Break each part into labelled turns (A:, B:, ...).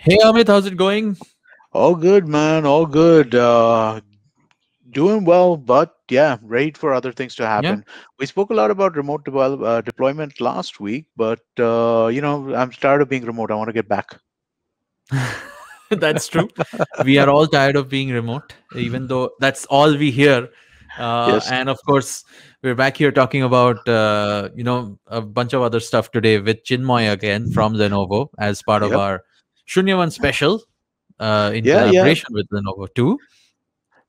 A: Hey Amit, how's it going?
B: All good, man. All good. Doing well, but yeah, ready for other things to
A: Yeah,
B: happen. We spoke a lot about deployment last week, but I'm tired of being remote. I want to get back.
A: that's true. We are all tired of being remote, even though that's all we hear.
B: Yes.
A: And of course, we're back here talking about a bunch of other stuff today with Chinmoy again from Lenovo as part of
B: Yep.
A: our Shunya One Special in
B: Yeah. Yeah.
A: collaboration with Lenovo too.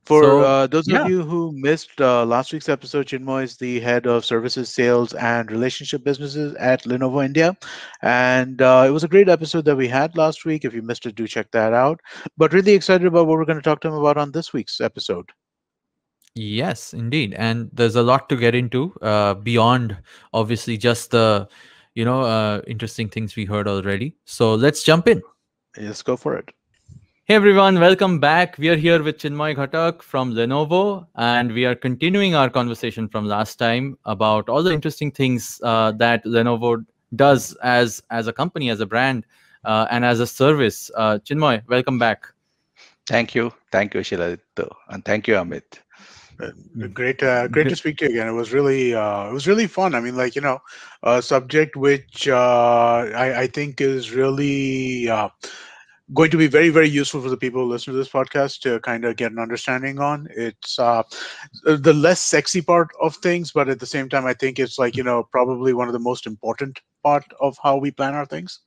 B: For
A: So
B: those of
A: yeah,
B: you who missed last week's episode, Chinmoy is the head of services, sales, and relationship businesses at Lenovo India. And it was a great episode that we had last week. If you missed it, do check that out. But really excited about what we're going to talk to him about on this week's episode.
A: yes, indeed. And there's a lot to get into beyond obviously just the interesting things we heard already. So let's jump in.
B: Let's go for it.
A: Hey everyone, welcome back. We are here with Chinmoy Ghatak from Lenovo, and we are continuing our conversation from last time about all the interesting things that Lenovo does as a company, as a brand, and as a service. Chinmoy, welcome back.
C: Thank you, Shiladitya, and thank you, Amit.
B: Uh,
A: Mm.
B: great to speak to you again. It was really fun. I mean, a subject which I think is really going to be very, very useful for the people who listen to this podcast to kind of get an understanding on. It's the less sexy part of things, but at the same time, I think it's probably one of the most important part of how we plan our things.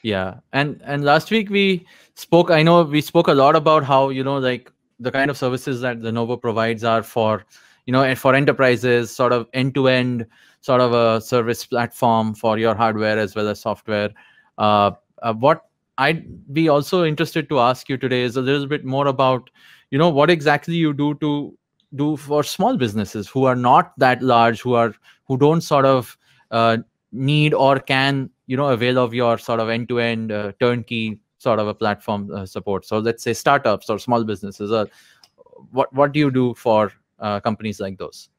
A: Yeah, and last week we spoke. I know we spoke a lot about how like the kind of services that Lenovo provides are for and for enterprises, sort of end to end, sort of a service platform for your hardware as well as software. What I'd be also interested to ask you today is a little bit more about what exactly you do for small businesses who are not that large, who don't sort of need or can avail of your sort of end-to-end turnkey sort of a platform support. So let's say startups or small businesses, what do you do for companies like those?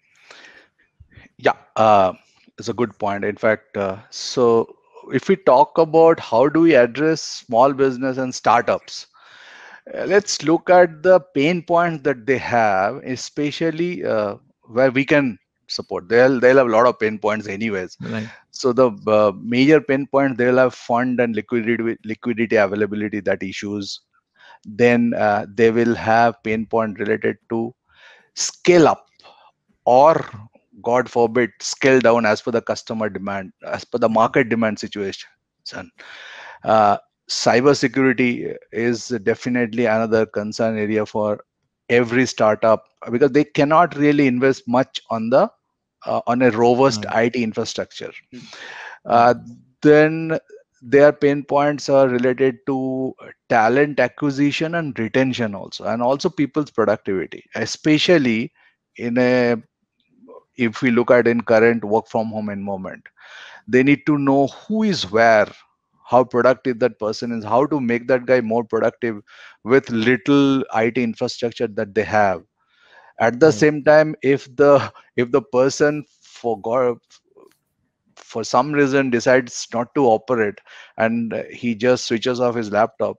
C: Yeah, it's a good point. In fact, so if we talk about how do we address small business and startups, let's look at the pain points that they have, especially where we can support. They'll have a lot of pain points anyways.
A: Right.
C: So the major pain point, they'll have fund and liquidity availability that issues. Then they will have pain point related to scale up or god forbid scale down as per the customer demand, as per the market demand situation. uh, Cyber security is definitely another concern area for every startup because they cannot really invest much on a robust
A: Right.
C: IT infrastructure.
A: Right.
C: uh, then their pain points are related to talent acquisition and retention also, and also people's productivity, especially in a if we look at in current work from home environment. They need to know who is where, how productive that person is, how to make that guy more productive with little IT infrastructure that they have. At the
A: Right.
C: same time, if the person forgot, for some reason decides not to operate, and he just switches off his laptop,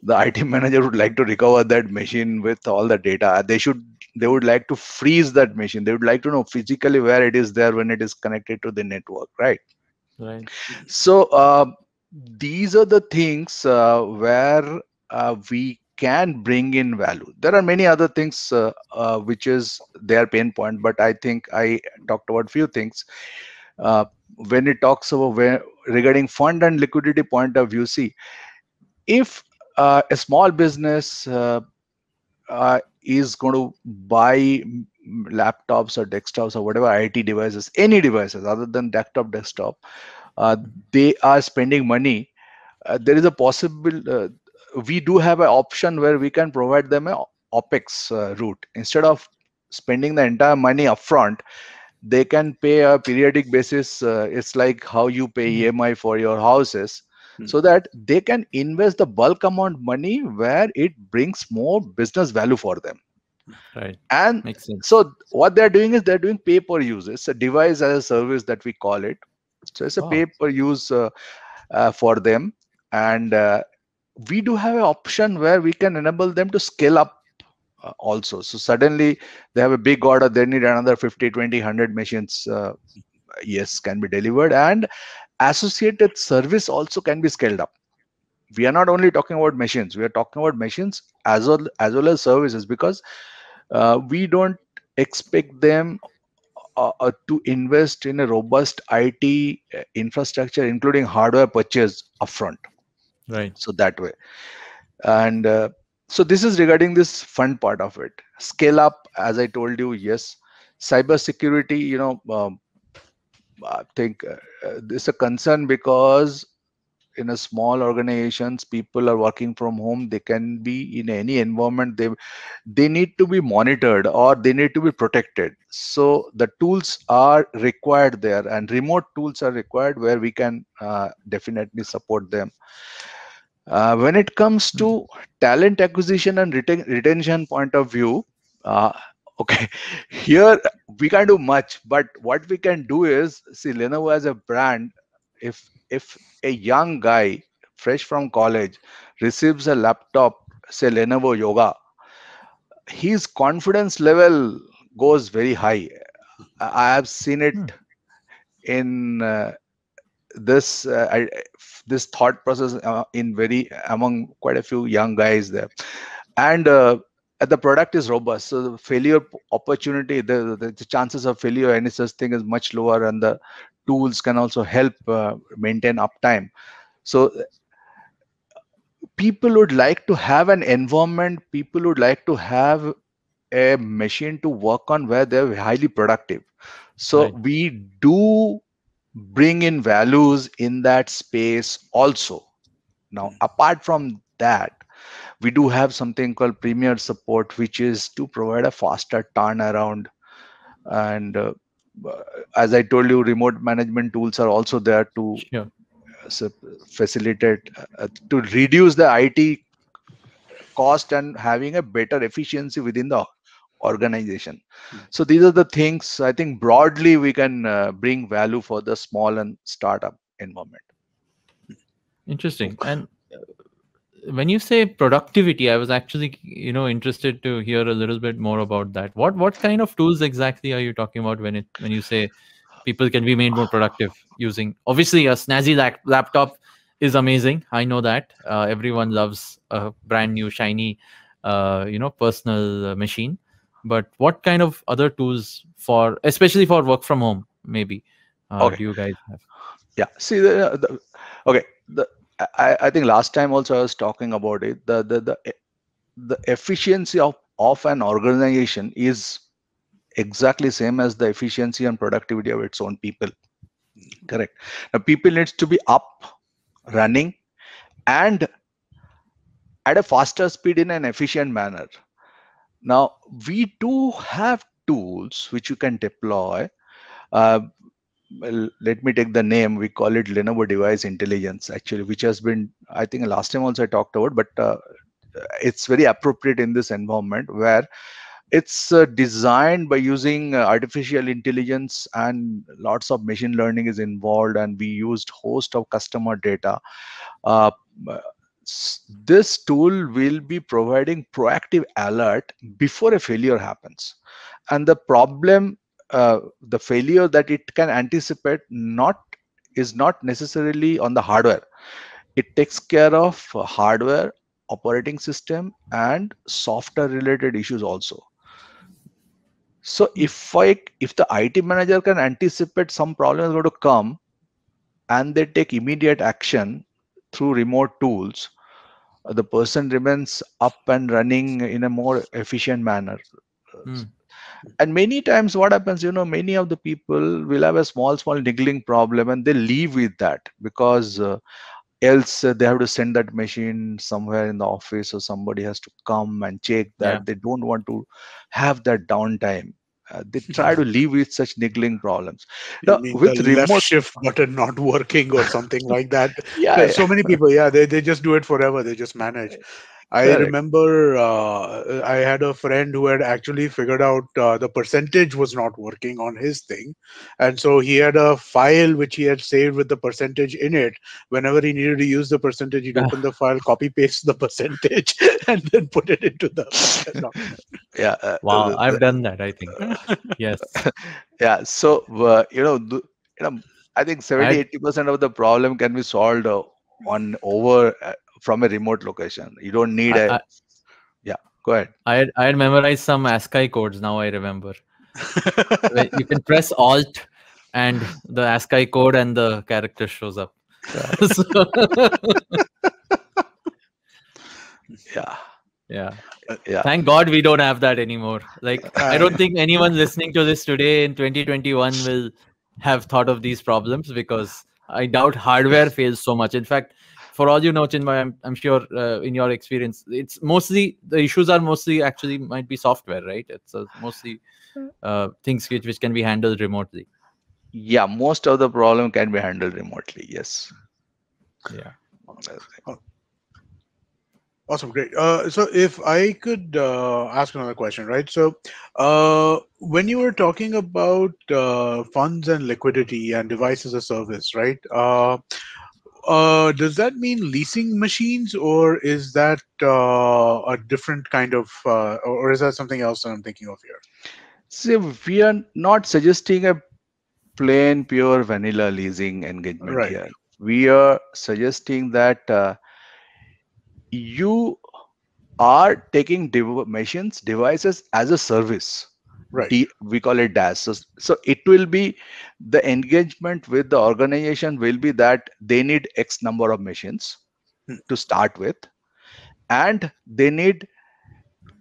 C: the IT manager would like to recover that machine with all the data. They would like to freeze that machine. They would like to know physically where it is there when it is connected to the network, right?
A: Right.
C: So these are the things where we can bring in value. There are many other things which is their pain point, but I think I talked about few things. uh, when it talks about regarding fund and liquidity point of view, see, if a small business is going to buy laptops or desktops or whatever IT devices, any devices other than desktop, uh, they are spending money. There is a possible we do have an option where we can provide them a opex route. Instead of spending the entire money upfront, they can pay a periodic basis. It's like how you pay
A: Mm.
C: EMI for your houses,
B: Hmm.
C: so that they can invest the bulk amount money where it brings more business value for them.
A: Right.
C: And
A: Makes sense.
C: so what they're doing is they're doing pay per use. It's a device as a service that we call it. So it's a
A: Wow.
C: pay per use for them. And we do have an option where we can enable them to scale up also. So suddenly they have a big order, they need another 50, 20, 100 machines. Yes, can be delivered, and associated service also can be scaled up. We are not only talking about machines, we are talking about machines as well as services, because we don't expect them to invest in a robust IT infrastructure, including hardware purchase upfront.
A: Right.
C: So that way, and so this is regarding this fund part of it. Scale up, as I told you, yes. Cyber security, I think this is a concern, because in a small organizations, people are working from home, they can be in any environment, they need to be monitored or they need to be protected. So the tools are required there, and remote tools are required where we can definitely support them. When it comes
A: Mm.
C: to talent acquisition and retention point of view, uh, okay, here we can't do much, but what we can do is, see, Lenovo as a brand, if a young guy fresh from college receives a laptop, say Lenovo Yoga, his confidence level goes very high. I have seen it
A: Hmm.
C: in this this thought process in very among quite a few young guys there, and the product is robust, so the failure opportunity, the chances of failure any such thing is much lower, and the tools can also help maintain uptime. So people would like to have an environment, people would like to have a machine to work on where they're highly productive. So
A: Right.
C: we do bring in values in that space also. Now, apart from that, we do have something called Premier Support, which is to provide a faster turnaround. And as I told you, remote management tools are also there to
A: Sure.
C: uh, facilitate, to reduce the IT cost and having a better efficiency within the organization. So these are the things I think broadly we can bring value for the small and startup environment.
A: Interesting. And when you say productivity, I was actually, interested to hear a little bit more about that. What kind of tools exactly are you talking about when you say people can be made more productive using? Obviously, a snazzy laptop is amazing. I know that everyone loves a brand new shiny, personal machine. But what kind of other tools for, especially for work from home, maybe,
C: Okay.
A: do you guys have?
C: Yeah. See, okay. I think last time also I was talking about it. The efficiency of an organization is exactly same as the efficiency and productivity of its own people. Correct. Now, people needs to be up, running, and at a faster speed in an efficient manner. Now, we do have tools which you can deploy. Uh, well, let me take the name. We call it Lenovo Device Intelligence, actually, which has been, I think, last time also I talked about, but it's very appropriate in this environment where it's designed by using artificial intelligence, and lots of machine learning is involved, and we used host of customer data. uh, this tool will be providing proactive alert before a failure happens, and the failure that it can anticipate not is not necessarily on the hardware. It takes care of hardware, operating system, and software related issues also. So
A: Hmm.
C: if the IT manager can anticipate some problem is going to come, and they take immediate action through remote tools, the person remains up and running in a more efficient manner.
A: Hmm.
C: And many times what happens, many of the people will have a small niggling problem, and they leave with that, because else they have to send that machine somewhere in the office, or somebody has to come and check
A: Yeah.
C: that. They don't want to have that downtime. They try to live with such niggling problems.
B: You
C: Now
B: mean the
C: with
B: left
C: remote,
B: shift button not working or something like that?
C: yeah,
B: Because so many people, yeah, they just do it forever. They just manage. I
C: Correct.
B: remember I had a friend who had actually figured out the percentage was not working on his thing. And so he had a file which he had saved with the percentage in it. Whenever he needed to use the percentage, he'd open the file, copy paste the percentage, and then put it into the document.
C: Yeah.
A: Wow, I've done that, I think. Yes.
C: Yeah. So I think
A: I
C: 70,
A: had
C: 80% of the problem can be solved on over from a remote location. You don't need
A: I,
C: a.
A: I,
C: Yeah. Go ahead.
A: I had memorized some ASCII codes. Now I remember. Where you can press Alt and the ASCII code and the character shows up. So,
C: Yeah.
A: yeah.
C: Yeah.
A: Thank God we don't have that anymore. Like, I
B: I,
A: don't think anyone listening to this today in 2021 will have thought of these problems, because I doubt hardware fails so much. In fact, for all you know, Chinmay, I'm sure in your experience, it's mostly the issues are mostly actually might be software, right? It's mostly things which can be handled remotely.
C: Yeah. Most of the problem can be handled remotely. Yes.
A: Yeah.
B: oh, awesome, great. So if I could ask another question, right? So when you were talking about funds and liquidity and device as a service, right? Does that mean leasing machines, or is that a different kind of, or is that something else that I'm thinking of here?
C: See, we are not suggesting a plain pure vanilla leasing engagement
B: Right,
C: here. We are suggesting that you are taking machines, devices as a service.
B: right.
C: We call it DAS. So it will be the engagement with the organization will be that they need X number of machines
B: Hmm,
C: to start with, and they need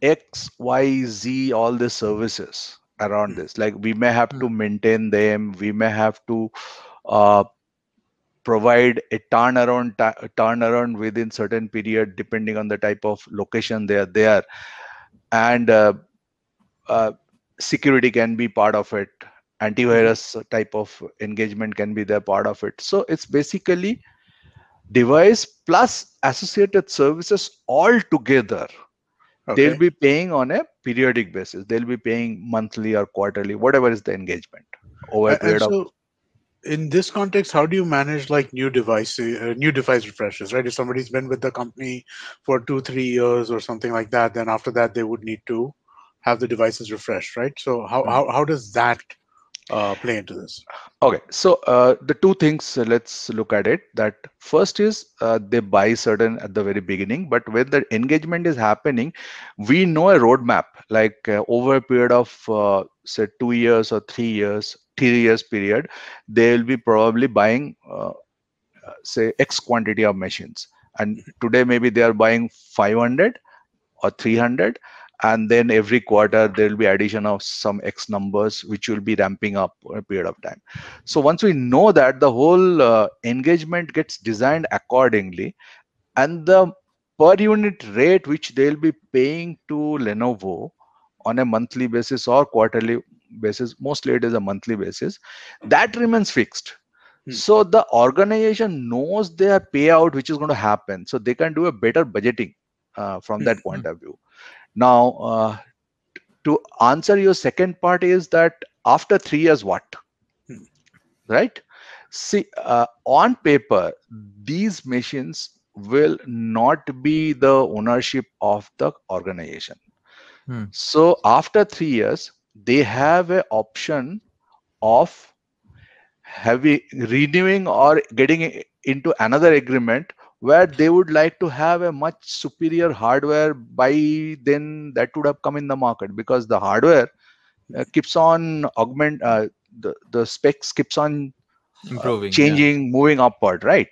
C: X, Y, Z, all the services around
B: hmm,
C: this. Like we may have
A: Hmm.
C: to maintain them, we may have to uh, provide a turnaround within certain period depending on the type of location they are there, and uh, security can be part of it,
B: hmm.
C: antivirus type of engagement can be there part of it. So it's basically device plus associated services all together. They'll
B: Okay.
C: be paying on a periodic basis, they'll be paying monthly or quarterly, whatever is the engagement over a
B: And
C: period of.
B: so in this context, how do you manage like new device refreshes, right? If somebody's been with the company for 2 3 years or something like that, then after that they would need to have the devices refreshed, right? So
C: Hmm.
B: how does that play into this?
C: Okay, so the two things, let's look at it. That first is they buy certain at the very beginning, but when the engagement is happening, we know a roadmap. Like over a period of say 2 years or 3 years, 3 years period, they will be probably buying say X quantity of machines. And today maybe they are buying 500 or 300, and then every quarter there will be addition of some X numbers which will be ramping up over a period of time. So once we know that, the whole engagement gets designed accordingly, and the per unit rate which they'll be paying to Lenovo on a monthly basis or quarterly basis, mostly it is a monthly basis, that remains fixed.
B: Hmm,
C: So the organization knows their payout which is going to happen, so they can do a better budgeting from
B: hmm,
C: that point of view. Now, to answer your second part is that after 3 years, what?
B: hmm,
C: Right? See, on paper, these machines will not be the ownership of the organization.
A: Hmm.
C: So after 3 years, they have an option of having renewing or getting into another agreement where they would like to have a much superior hardware. By then that would have come in the market, because the hardware keeps on the specs keeps on
A: Improving. Yeah.
C: changing, moving upward, right?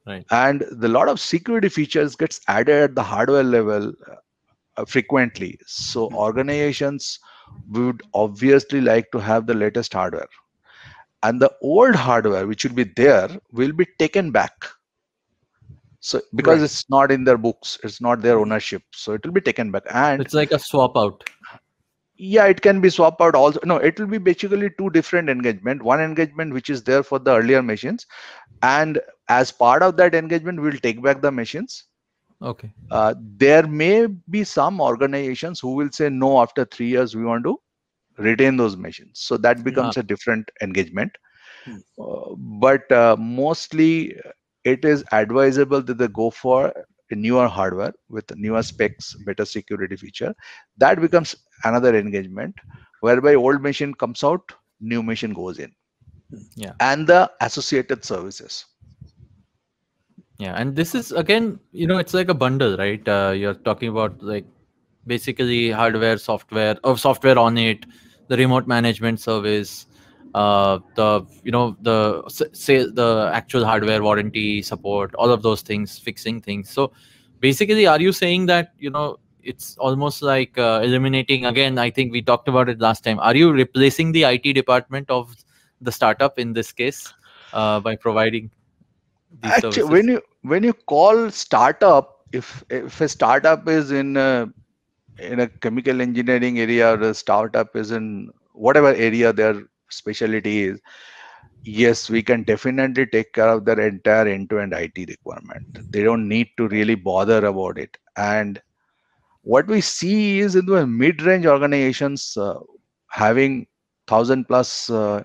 A: Right.
C: And the lot of security features gets added at the hardware level frequently. So
B: hmm.
C: organizations would obviously like to have the latest hardware, and the old hardware which will be there will be taken back. So because
B: Right.
C: it's not in their books, it's not their
B: Hmm,
C: ownership, so it will be taken back. And
A: It's like a swap out.
C: yeah, it can be swapped out also. No, it will be basically two different engagement. One engagement which is there for the earlier machines, and as part of that engagement we'll take back the machines,
A: Okay.
C: There may be some organizations who will say no, after 3 years we want to retain those machines, so that
A: Ah,
C: becomes a different engagement.
B: Mm.
C: But mostly it is advisable that they go for a newer hardware with newer specs, better security feature. That becomes another engagement, whereby old machine comes out, new machine goes in,
A: yeah.
C: and the associated services.
A: Yeah, and this is again, it's like a bundle, right? You're talking about like basically hardware, software, or software on it, the remote management service, the say the actual hardware warranty support, all of those things, fixing things. So basically, are you saying that it's almost like eliminating? Again, I think we talked about it last time. Are you replacing the IT department of the startup in this case by providing these
C: Actually,
A: services?
C: when you call startup, if a startup is in a chemical engineering area, or a startup is in whatever area their specialty is, yes, we can definitely take care of their entire end-to-end IT requirement. They don't need to really bother about it. And what we see is in the mid-range organizations having 1,000 plus uh,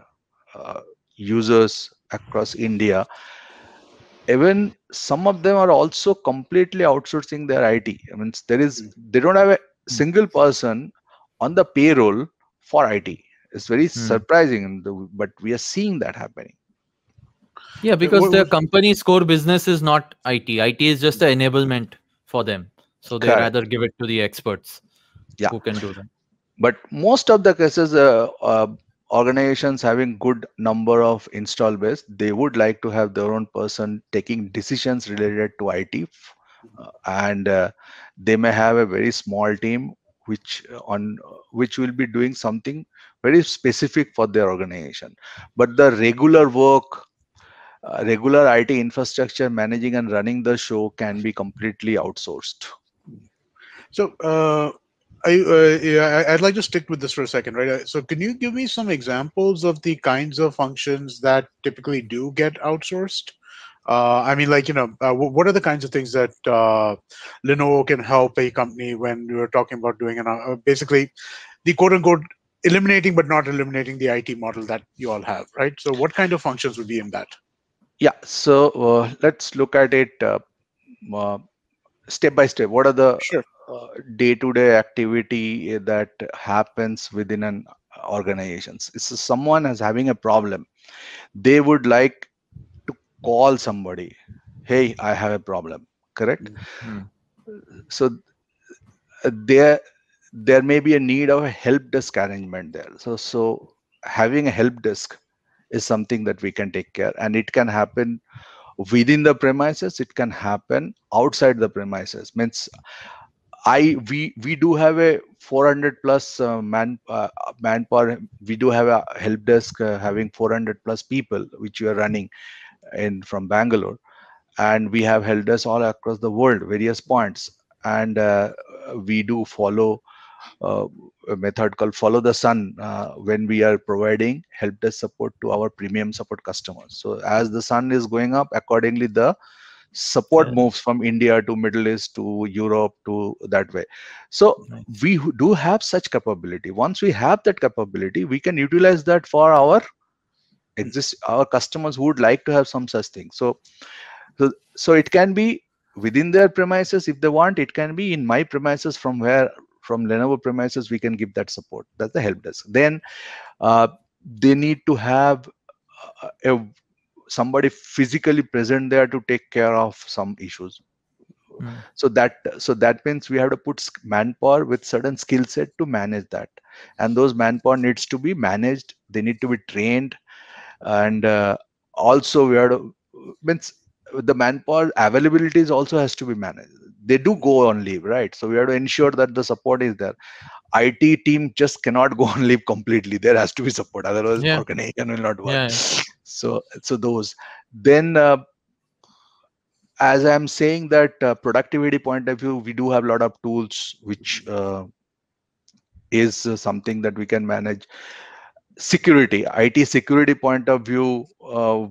C: users across India, even some of them are also completely outsourcing their IT. I mean,
B: Mm.
C: they don't have a single person on the payroll for IT. It's very
A: Hmm.
C: surprising, but we are seeing that happening.
A: Yeah,
B: Yeah,
A: because the company's core business is not IT. IT is just an enablement for them. So they
C: Correct.
A: rather give it to the experts
C: Yeah.
A: who can do that.
C: But most of the cases, organizations having good number of install base, they would like to have their own person taking decisions related to IT, and they may have a very small team which will be doing something very specific for their organization. But the regular work, regular IT infrastructure managing and running the show can be completely outsourced.
B: So, I'd like to stick with this for a second, right? So, can you give me some examples of the kinds of functions that typically do get outsourced? I mean, like, what are the kinds of things that Lenovo can help a company when we were talking about doing basically the quote unquote eliminating but not eliminating the IT model that you all have, right? So, what kind of functions would be in that?
C: Yeah, so let's look at it uh, step by step. What are the
B: Sure.
C: day-to-day activity that happens within an organizations? It's someone is having a problem. They would like to call somebody. Hey, I have a problem. Correct.
B: Mm.
A: Hmm.
C: So there may be a need of a help desk arrangement there. So having a help desk is something that we can take care, and it can happen within the premises. It can happen outside the premises. Means we do have a 400 plus manpower. We do have a help desk having 400 plus people which we are running in from Bangalore, and we have help desks all across the world, various points. And we do follow uh, a method called follow the sun when we are providing help desk support to our premium support customers. So as the sun is going up, accordingly the support
A: Yeah.
C: moves from India to Middle East to Europe to that way. So
A: Nice.
C: we do have such capability. Once we have that capability, we can utilize that for our customers who would like to have some such thing. So it can be within their premises if they want. It can be in my premises, from Lenovo premises we can give that support. That's the help desk. Then uh, they need to have somebody physically present there to take care of some issues.
A: Hmm.
C: So that means we have to put manpower with certain skill set to manage that, and those manpower needs to be managed. They need to be trained, and also we have to means the manpower availability is also has to be managed. They do go on leave, right? So we have to ensure that the support is there. IT team just cannot go on leave completely. There has to be support, otherwise
A: Yeah.
C: organization will not work.
A: Yeah. Yeah.
C: So those. Then as I'm saying that productivity point of view, we do have a lot of tools which is something that we can manage. Security, IT security point of view,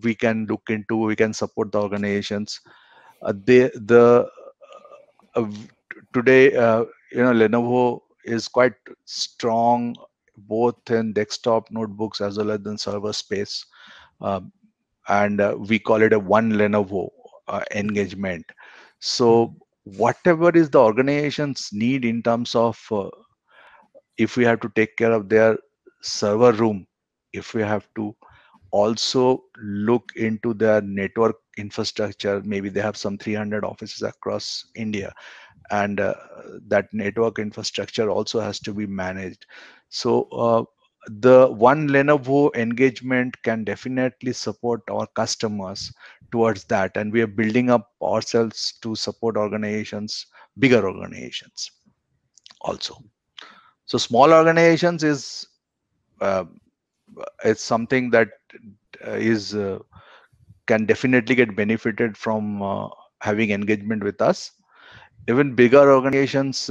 C: we can look into. We can support the organizations. The today, Lenovo is quite strong both in desktop notebooks as well as in server space. Um, and we call it a one Lenovo engagement.
A: Hmm.
C: So whatever is the organization's need in terms of if we have to take care of their server room, if we have to also look into their network infrastructure, maybe they have some 300 offices across India, and that network infrastructure also has to be managed. So the one Lenovo engagement can definitely support our customers towards that, and we are building up ourselves to support organizations, bigger organizations also. So small organizations is uh, it's something that is can definitely get benefited from having engagement with us. Even bigger organizations,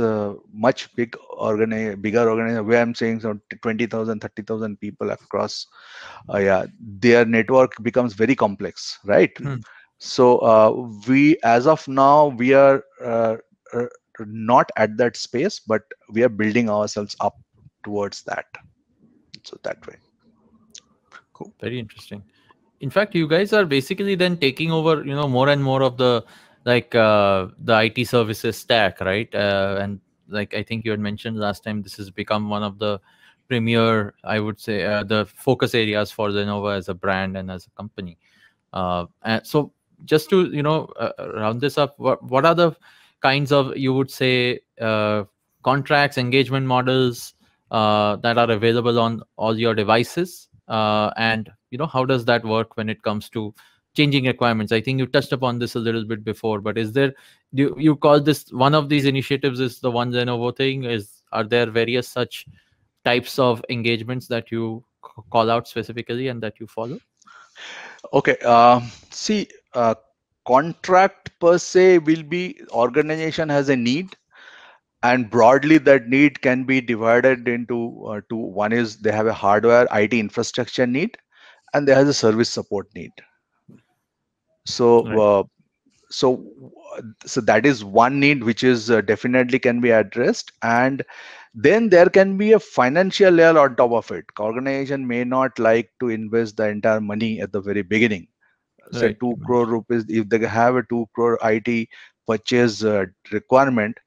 C: much bigger organization, where I'm saying so 20,000, 30,000 people across, yeah, their network becomes very complex, right?
A: Hmm.
C: So we, as of now, we are uh, not at that space, but we are building ourselves up towards that. So that way.
A: Cool. Very interesting. In fact, you guys are basically then taking over, more and more of the IT services stack, right? And like I think you had mentioned last time, this has become one of the premier, I would say, the focus areas for Lenovo as a brand and as a company. And so just to round this up, what are the kinds of, you would say, contracts, engagement models that are available on all your devices, and how does that work when it comes to changing requirements? I think you touched upon this a little bit before, but is there, do you call this one of these initiatives is the one Lenovo thing? Are there various such types of engagements that you call out specifically and that you follow?
C: Okay. See, contract per se will be organization has a need, and broadly that need can be divided into two. One is they have a hardware IT infrastructure need, and they have a service support need. So
A: Right.
C: so so that is one need which is definitely can be addressed, and then there can be a financial layer on top of it. Organization may not like to invest the entire money at the very beginning, say
A: Right.
C: 2 crore rupees. If they have a 2 crore IT purchase requirement,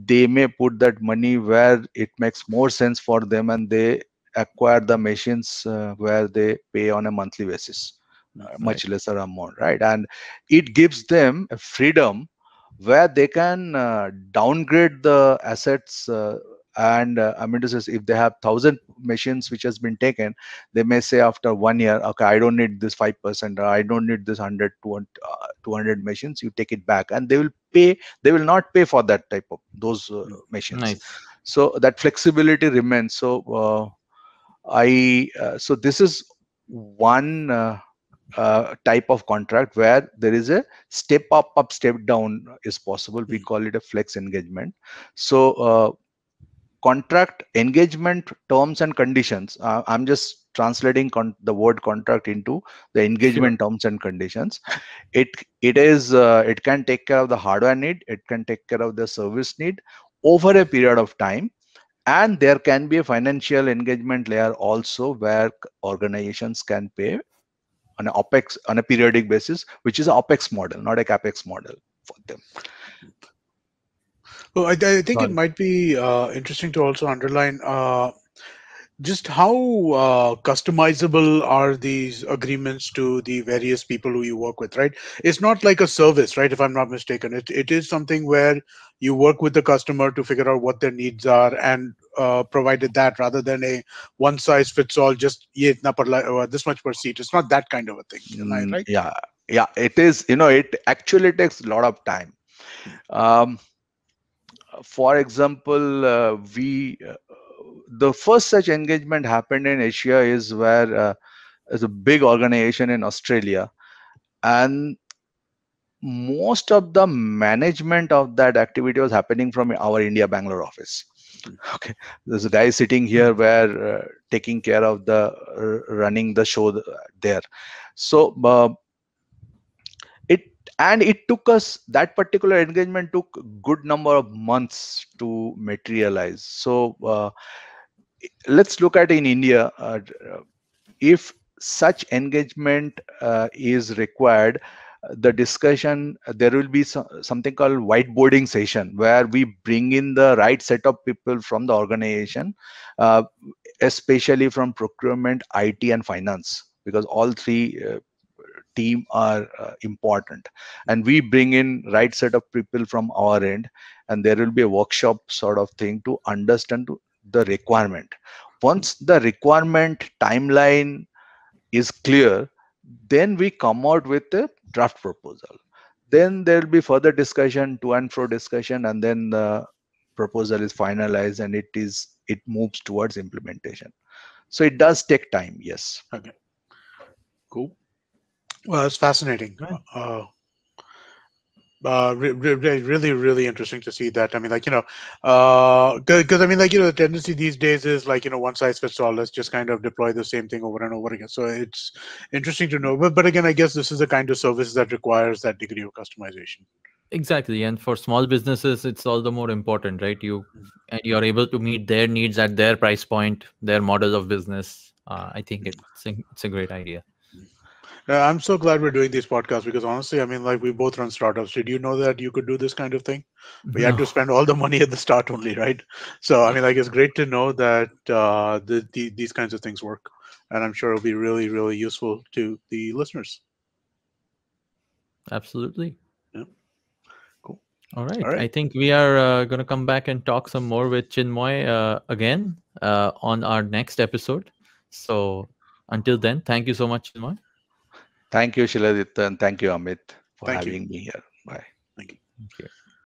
C: they may put that money where it makes more sense for them, and they acquire the machines where they pay on a monthly basis,
A: Right.
C: much lesser amount, right? And it gives them a freedom where they can downgrade the assets, and I mean to say, if they have 1,000 machines which has been taken, they may say after 1 year, okay, I don't need this 5%, or I don't need this 100 200 machines, you take it back, and they will not pay for that type of those machines.
A: Nice.
C: So that flexibility remains. So so this is one type of contract where there is a step up, step down is possible. We call it a flex engagement. So contract engagement terms and conditions, I'm just translating the word contract into the
A: Sure.
C: engagement terms and conditions. It can take care of the hardware need, it can take care of the service need over a period of time, and there can be a financial engagement layer also where organizations can pay on a opex on a periodic basis, which is a opex model, not a capex model for them.
B: Well, I think it
A: Got it.
B: might be interesting to also underline just how customizable are these agreements to the various people who you work with, right? It's not like a service, right? If I'm not mistaken, it is something where you work with the customer to figure out what their needs are and provided that, rather than a one size fits all, just ye itna this much per seat. It's not that kind of a thing. Am I right?
C: Yeah, yeah, it is. It actually takes a lot of time. Um, for example, we the first such engagement happened in Asia is where there's a big organization in Australia, and most of the management of that activity was happening from our India Bangalore office. Okay, there's a guy sitting here where taking care of the running the show there. So it And it took us, that particular engagement took a good number of months to materialize. So let's look at in India, if such engagement is required, the discussion, there will be something called whiteboarding session, where we bring in the right set of people from the organization, uh, especially from procurement, IT, and finance, because all three team are important, and we bring in right set of people from our end, and there will be a workshop sort of thing to understand the requirement. Once the requirement timeline is clear, then we come out with a draft proposal. Then there will be further discussion, to and fro discussion, and then the proposal is finalized, and it moves towards implementation. So it does take time, yes.
B: Okay, cool. Well, it's fascinating.
A: Right.
B: Really, really interesting to see that. I mean, like, because I mean, like, the tendency these days is like, one size fits all. Let's just kind of deploy the same thing over and over again. So it's interesting to know. But again, I guess this is the kind of service that requires that degree of customization.
A: Exactly, and for small businesses, it's all the more important, right? You're able to meet their needs at their price point, their model of business. I think it's a great idea.
B: I'm so glad we're doing these podcasts because honestly, I mean, like, we both run startups. Did you know that you could do this kind of thing? We had
A: No,
B: to spend all the money at the start only, right? So, I mean, like, it's great to know that these kinds of things work, and I'm sure it'll be really, really useful to the listeners.
A: absolutely.
B: Yeah, cool.
A: All right.
B: All right.
A: I think we are going to come back and talk some more with Chinmoy again on our next episode. So until then, thank you so much, Chinmoy.
C: Thank you, Shiladitya, and thank you, Amit, for
B: Thank you.
C: having me here. Bye.
B: Thank you.
A: Thank you.